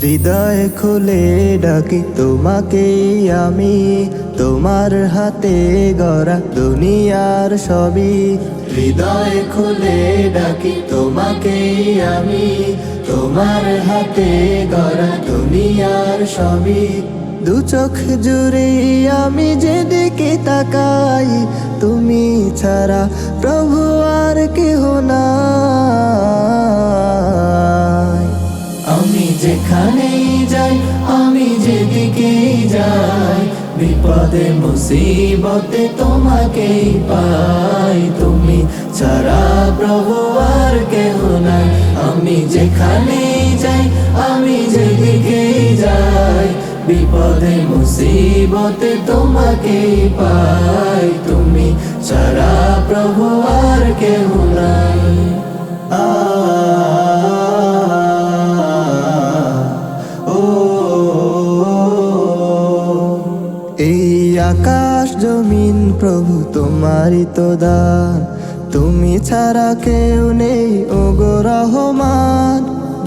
হৃদয় খুলে ডাকি তোমাকে আমি, তোমার হাতে গড়া দুনিয়ার সবই। হৃদয় খুলে ডাকি তোমাকে আমি, তোমার হাতে গড়া দুনিয়ার সবই। দু চোখ জুড়ে আমি যেদিকে তাকাই, তুমি ছাড়া প্রভু আর কেহ নাই। আমি যেখানেই যাই, আমি যেদিকেই যাই, বিপদে মুসিবতে তোমাকেই পাই। তুমি ছাড়া প্রভু আর কেহ নাই। আমি যেখানেই যাই, আমি যেদিকেই যাই, বিপদে মুসিবতে তোমাকেই পাই। তুমি ছাড়া প্রভু আর কেহ নাই। এই আকাশ জমিন প্রভু তোমারই তো দান, তুমি ছাড়া কেউ নেই ওগো রহমান।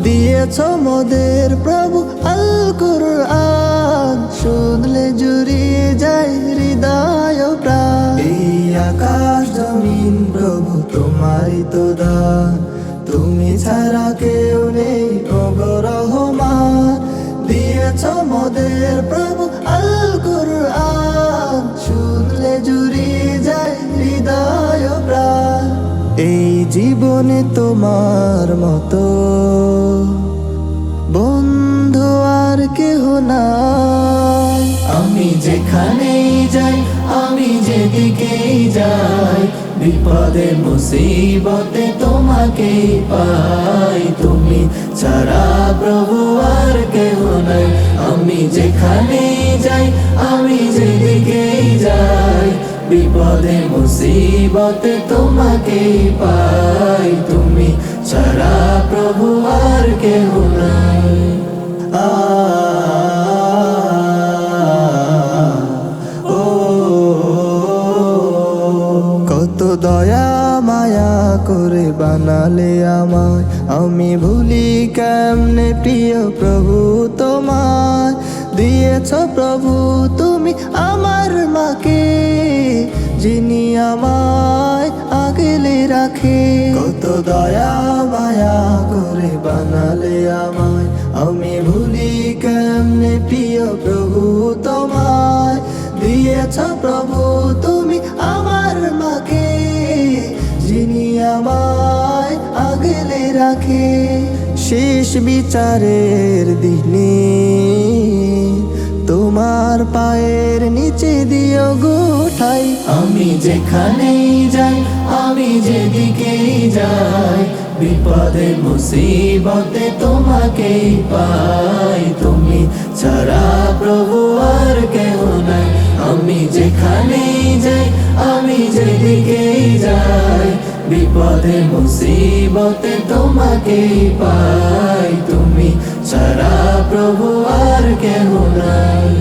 দিয়েছ মোদের প্রভু আল কুরআন, শুনলে জুড়িয়ে যায় হৃদয় প্রাণ। এই আকাশ জমিন প্রভু তোমারই তো দান, তুমি ছাড়া কেউ নেই ওগো রহমান। দিয়েছ মোদের প্রভু আল কুরআন, শুনলে জুড়িয়ে যায় হৃদয় প্রাণ। এই জীবনে তোমার মতো বন্ধু আর কেহ নাই। আমি যেখানেই যাই, আমি যেদিকেই যাই, বিপদে মুসিবতে তোমাকেই পাই। তুমি ছাড়া প্রভু আর কেহ নাই। আমি যেখানেই যাই, আমি যেদিকেই যাই, বিপদে মুসিবতে তোমাকেই পাই। তুমি ছাড়া প্রভু আর কেহ নাই। কত দয়া মায়া করে বানালে আমায়, আমি ভুলি কেমনে প্রিয় প্রভু তোমায়। দিয়েছ প্রভু তুমি আমার মাকে, যিনি আমায় আগলে রাখে। কত দয়া মায়া করে বানালে আমায়, আমি ভুলি কেমনে প্রিয় প্রভু তোমায়। দিয়েছ প্রভু তুমি আমার মাকে, যিনি আমায় আগলে রাখে। শেষ বিচারের দিনে তোমার পায়ের নিচে দিও গোঠাই। আমি যেখানেই যাই, আমি যেদিকেই যাই, বিপদে মুসিবতে তোমাকেই পাই। তুমি ছাড়া প্রভু আর কেহ নাই। আমি যেখানেই যাই, আমি যেদিকেই যাই, বিপদে মুসিবতে তোমাকেই পাই। তুমি ছাড়া প্রভু আর কেহ নাই।